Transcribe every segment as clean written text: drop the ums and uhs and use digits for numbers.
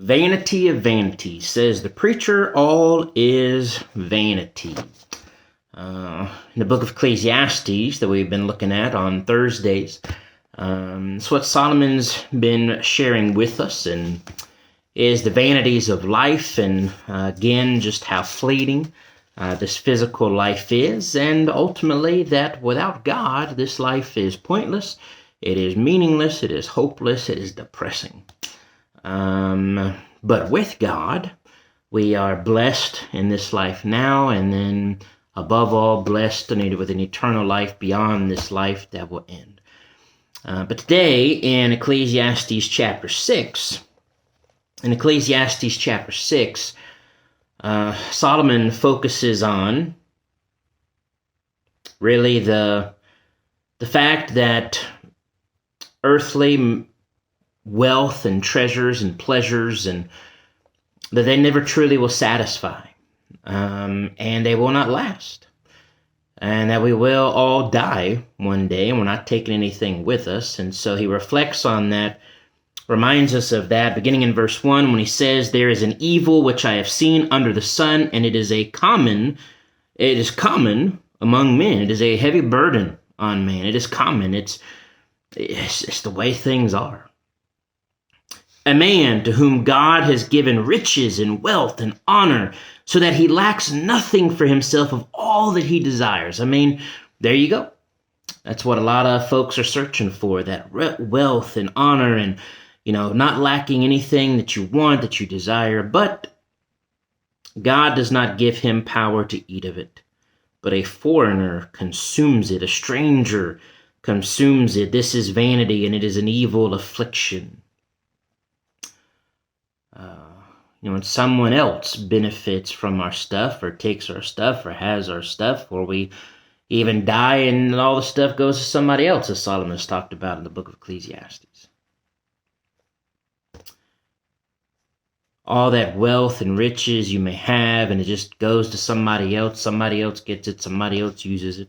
Vanity of vanity, says the preacher, all is vanity. In the book of Ecclesiastes that we've been looking at on Thursdays, it's what Solomon's been sharing with us, and is the vanities of life, and again, just how fleeting this physical life is, and ultimately that without God, this life is pointless, it is meaningless, it is hopeless, it is depressing. But with God, we are blessed in this life now, and then above all, blessed with an eternal life beyond this life that will end. But today in Ecclesiastes chapter 6, Solomon focuses on really the fact that earthly wealth and treasures and pleasures, and that they never truly will satisfy, and they will not last, and that we will all die one day, and we're not taking anything with us. And so he reflects on that, reminds us of that, beginning in verse 1, when he says, "There is an evil which I have seen under the sun, and it is common among men. It is a heavy burden on man. It is common. It's the way things are. A man to whom God has given riches and wealth and honor, so that he lacks nothing for himself of all that he desires." I mean, there you go. That's what a lot of folks are searching for, that wealth and honor, and, not lacking anything that you want, that you desire. But God does not give him power to eat of it, but a foreigner consumes it, a stranger consumes it. This is vanity, and it is an evil affliction. When someone else benefits from our stuff, or takes our stuff, or has our stuff, or we even die and all the stuff goes to somebody else, as Solomon has talked about in the book of Ecclesiastes. All that wealth and riches you may have, and it just goes to somebody else gets it, somebody else uses it.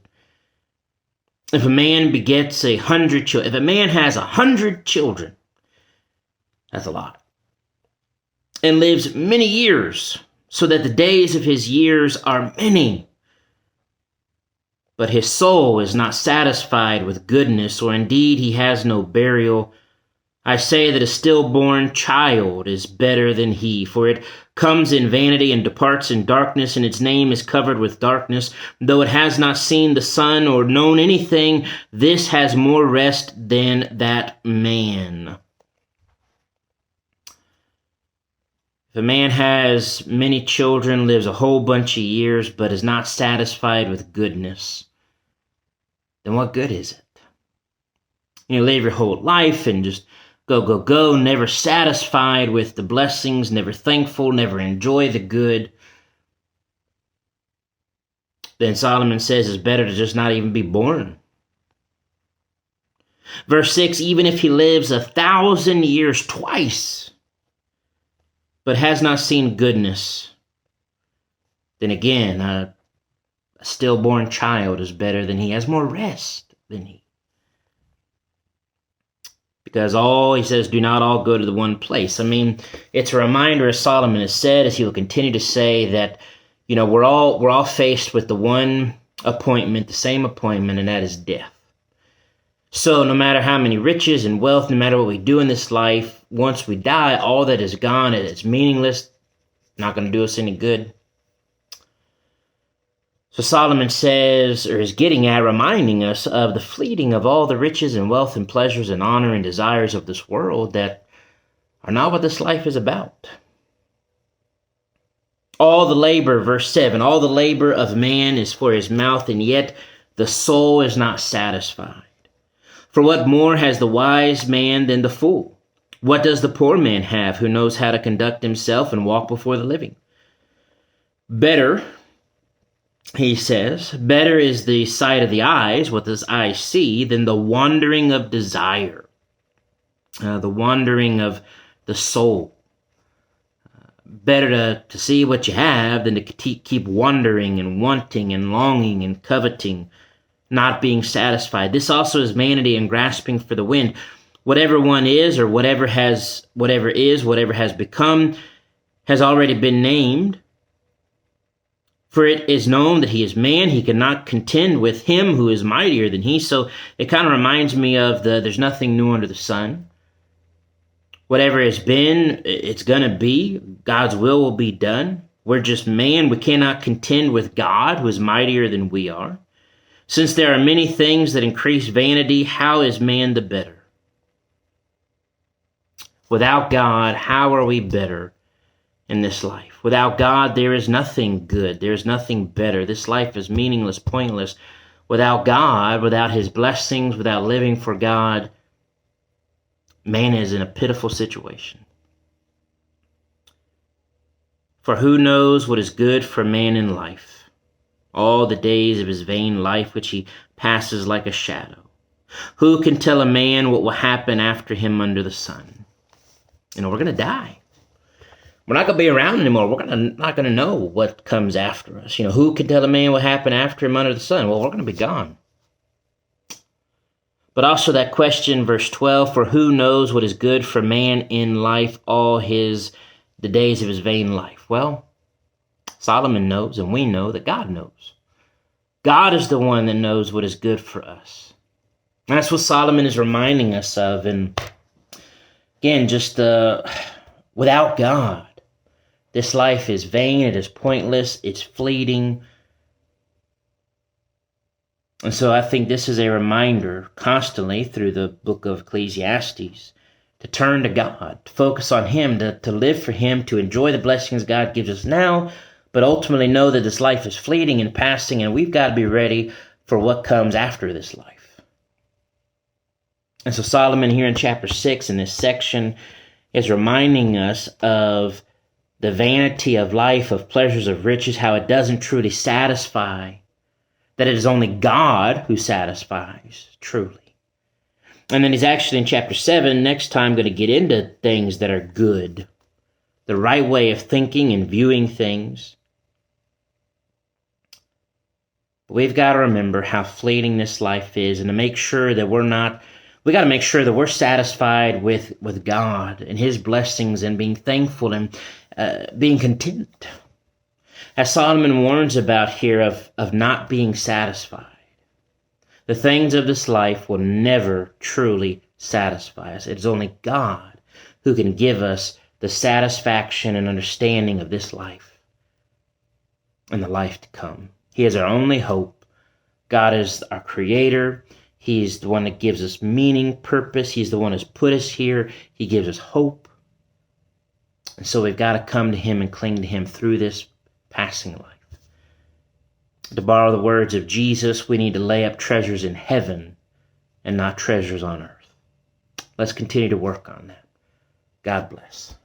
If a man begets 100 children, if a man has 100 children, that's a lot, and lives many years, so that the days of his years are many, but his soul is not satisfied with goodness, or indeed he has no burial, I say that a stillborn child is better than he, for it comes in vanity and departs in darkness, and its name is covered with darkness. Though it has not seen the sun or known anything, this has more rest than that man. If a man has many children, lives a whole bunch of years, but is not satisfied with goodness, then what good is it? You live your whole life and just go, never satisfied with the blessings, never thankful, never enjoy the good. Then Solomon says it's better to just not even be born. Verse 6, even if he lives 1,000 years twice, but has not seen goodness, then again, a stillborn child is better than he, has more rest than he. Because he says, do not all go to the one place. I mean, it's a reminder, as Solomon has said, as he will continue to say, that, we're all faced with the one appointment, the same appointment, and that is death. So no matter how many riches and wealth, no matter what we do in this life, once we die, all that is gone, and it's meaningless, not going to do us any good. So Solomon says, or is getting at, reminding us of the fleeting of all the riches and wealth and pleasures and honor and desires of this world that are not what this life is about. All the labor, verse 7, all the labor of man is for his mouth, and yet the soul is not satisfied. For what more has the wise man than the fool? What does the poor man have who knows how to conduct himself and walk before the living? Better, he says, better is the sight of the eyes, what does eye see, than the wandering of desire, the wandering of the soul. Better to see what you have than to keep wandering and wanting and longing and coveting, not being satisfied. This also is vanity and grasping for the wind. Whatever one is, or whatever has become, has already been named. For it is known that he is man, he cannot contend with him who is mightier than he. So it kind of reminds me of there's nothing new under the sun. Whatever has been, it's going to be. God's will be done. We're just man. We cannot contend with God, who is mightier than we are. Since there are many things that increase vanity, how is man the better? Without God, how are we better in this life? Without God, there is nothing good. There is nothing better. This life is meaningless, pointless. Without God, without his blessings, without living for God, man is in a pitiful situation. For who knows what is good for man in life? All the days of his vain life which he passes like a shadow. Who can tell a man what will happen after him under the sun? We're going to die. We're not going to be around anymore. We're not going to know what comes after us. Who can tell a man what happened after him under the sun? Well, we're going to be gone. But also that question, verse 12, for who knows what is good for man in life, all the days of his vain life? Well, Solomon knows, and we know that God knows. God is the one that knows what is good for us. And that's what Solomon is reminding us of. And again, just without God, this life is vain, it is pointless, it's fleeting. And so I think this is a reminder constantly through the book of Ecclesiastes to turn to God, to focus on him, to live for him, to enjoy the blessings God gives us now, but ultimately know that this life is fleeting and passing, and we've got to be ready for what comes after this life. And so Solomon here in chapter 6 in this section is reminding us of the vanity of life, of pleasures, of riches, how it doesn't truly satisfy, that it is only God who satisfies truly. And then he's actually in chapter 7, next time, going to get into things that are good, the right way of thinking and viewing things. But we've got to remember how fleeting this life is, and to make sure that we got to make sure that we're satisfied with God and his blessings and being thankful and being content. As Solomon warns about here of not being satisfied. The things of this life will never truly satisfy us. It is only God who can give us the satisfaction and understanding of this life and the life to come. He is our only hope. God is our creator. He's the one that gives us meaning, purpose. He's the one who's put us here. He gives us hope. And so we've got to come to him and cling to him through this passing life. To borrow the words of Jesus, we need to lay up treasures in heaven and not treasures on earth. Let's continue to work on that. God bless.